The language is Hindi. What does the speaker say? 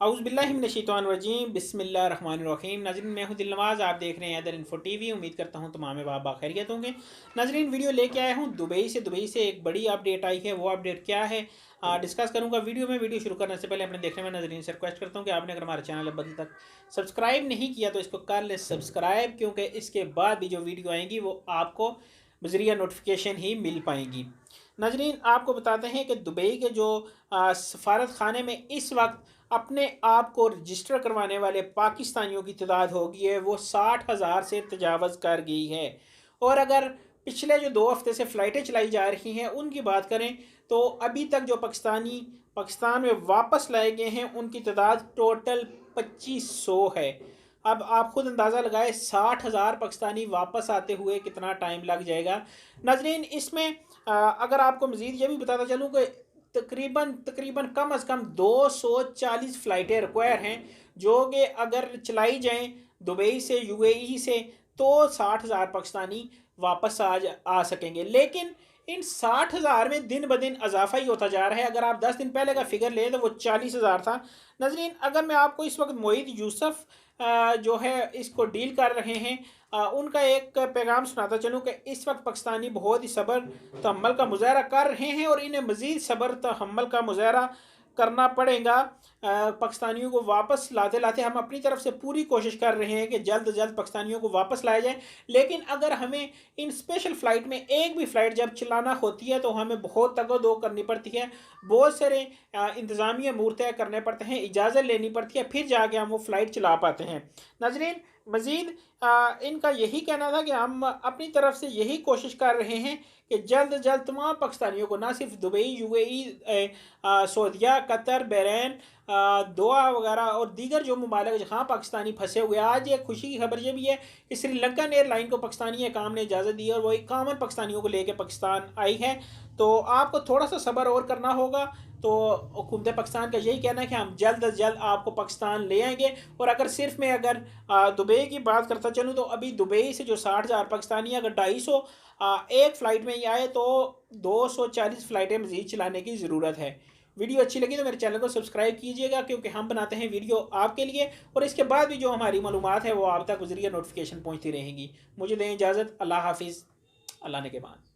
औज़ुबिल्लाहिमिनश्शैतानिर्रजीम बिस्मिल्लाहिर्रहमानिर्रहीम। नाज़रीन, मैं हूं दिलनवाज़, आप देख रहे हैं इधर इन्फो टीवी। उम्मीद करता हूं तमाम बाबा खैरियत होंगे। नाज़रीन, वीडियो लेके आया हूं दुबई से एक बड़ी अपडेट आई है। वो अपडेट क्या है डिस्कस करूंगा वीडियो में। वीडियो शुरू करने से पहले अपने देखने में नाज़रीन से रिक्वेस्ट करता हूं कि आपने अगर हमारा चैनल अब तक सब्सक्राइब नहीं किया तो इसको कर ले सब्सक्राइब, क्योंकि इसके बाद भी जो वीडियो आएंगी वो आपको बज़रिया नोटिफिकेशन ही मिल पाएंगी। नाज़रीन, आपको बताते हैं कि दुबई के जो सफारत खाने में इस वक्त अपने आप को रजिस्टर करवाने वाले पाकिस्तानियों की तादाद हो गई है वो 60,000 से तजावज़ कर गई है। और अगर पिछले जो 2 हफ्ते से फ़्लाइटें चलाई जा रही हैं उनकी बात करें तो अभी तक जो पाकिस्तानी पाकिस्तान में वापस लाए गए हैं उनकी तादाद टोटल 2500 है। अब आप खुद अंदाज़ा लगाए 60,000 पाकिस्तानी वापस आते हुए कितना टाइम लग जाएगा। नाजरीन, इसमें अगर आपको मज़ीद ये भी बताता चलूँ कि तकरीबन तकरीबन कम अज़ कम 240 फ़्लाइटें रिक्वायर हैं, जो कि अगर चलाई जाएँ दुबई से यूएई से तो 60,000 पाकिस्तानी वापस आ सकेंगे। लेकिन इन 60,000 में दिन ब दिन इजाफा ही होता जा रहा है। अगर आप 10 दिन पहले का फिगर लें तो वो 40,000 था। नजरीन, अगर मैं आपको इस वक्त मोईद यूसुफ जो है इसको डील कर रहे हैं उनका एक पैगाम सुनाता चलूँ कि इस वक्त पाकिस्तानी बहुत ही सब्र तहम्मुल का मुजाहरा कर रहे हैं और इन्हें मज़ीद सब्र तहम्मुल का मुजाहरा करना पड़ेगा। पाकिस्तानियों को वापस लाते लाते हम अपनी तरफ से पूरी कोशिश कर रहे हैं कि जल्द से जल्द पाकिस्तानियों को वापस लाया जाए। लेकिन अगर हमें इन स्पेशल फ़्लाइट में एक भी फ़्लाइट जब चलाना होती है तो हमें बहुत तगदो करनी पड़ती है, बहुत सारे इंतज़ामी अमूर तय करने पड़ते हैं, इजाज़त लेनी पड़ती है, फिर जाके हम वो फ़्लाइट चला पाते हैं। नाजरीन, मज़ीद इनका यही कहना था कि हम अपनी तरफ से यही कोशिश कर रहे हैं कि जल्द से जल्द तमाम पाकिस्तानियों को, ना सिर्फ दुबई, यूएई, सऊदीया, कतर, बहरीन, दोहा वगैरह और दीगर जो ममालिक जहाँ पाकिस्तानी फंसे हुए हैं। आज एक खुशी की खबर ये भी है कि श्रीलंकन एयरलाइन को पाकिस्तानी काम ने इजाज़त दी और वो इक्यावन पाकिस्तानियों को लेकर पाकिस्तान आई है। तो आपको थोड़ा सा सब्र और करना होगा। तो हुकूमत पाकिस्तान का यही कहना है कि हम जल्द अज जल्द आपको पाकिस्तान ले आएंगे। और अगर सिर्फ मैं अगर दुबई की बात करता चलूँ तो अभी दुबई से जो 60,000 पाकिस्तानी अगर 250 एक फ़्लाइट में ही आए तो 240 फ़्लाइटें मज़ीद चलाने की ज़रूरत है। वीडियो अच्छी लगी तो मेरे चैनल को सब्सक्राइब कीजिएगा, क्योंकि हम बनाते हैं वीडियो आपके लिए और इसके बाद भी जो हमारी मालूमात है वो आप तक ज़रिए नोटिफिकेशन पहुँचती रहेंगी। मुझे दें इजाज़त। अल्लाह हाफिज़। अल्लाह ने के बाद।